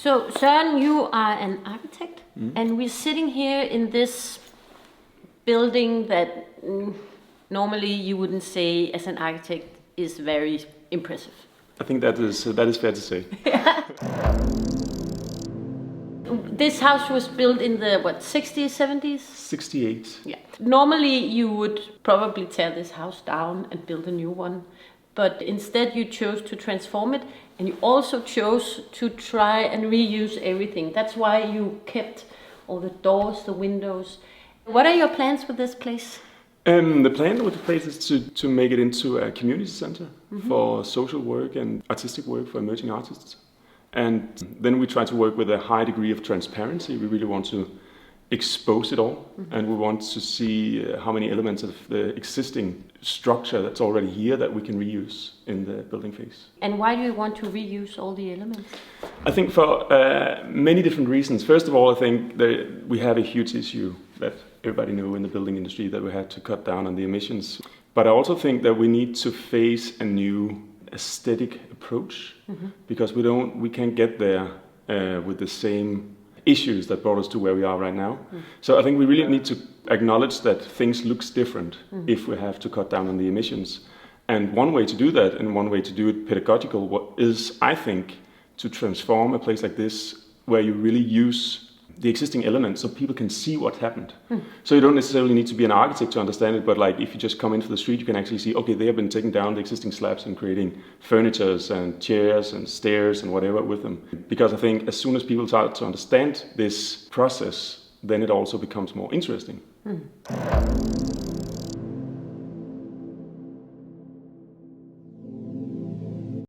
So Soeren, you are an architect, and we're sitting here in this building that normally you wouldn't say as an architect is very impressive. I think that is fair to say. This house was built in the, 60s, 70s? 68. Yeah. Normally you would probably tear this house down and build a new one, but instead you chose to transform it, and you also chose to try and reuse everything. That's why you kept all the doors, the windows. What are your plans with this place? The plan with the place is to make it into a community center for social work and artistic work for emerging artists. And then we try to work with a high degree of transparency. We really want to expose it all, and we want to see how many elements of the existing structure that's already here that we can reuse in the building phase. And why do you want to reuse all the elements? I think for many different reasons. First of all, I think we have a huge issue that everybody knows in the building industry, that we had to cut down on the emissions. But I also think that we need to face a new aesthetic approach, because we can't get there with the same issues that brought us to where we are right now. So I think we really need to acknowledge that things looks different if we have to cut down on the emissions. And one way to do that, and one way to do it pedagogical, is, I think, to transform a place like this where you really use the existing elements so people can see what happened. So you don't necessarily need to be an architect to understand it, but like if you just come into the street, you can actually see, okay, they have been taking down the existing slabs and creating furnitures and chairs and stairs and whatever with them. Because I think as soon as people start to understand this process, then it also becomes more interesting.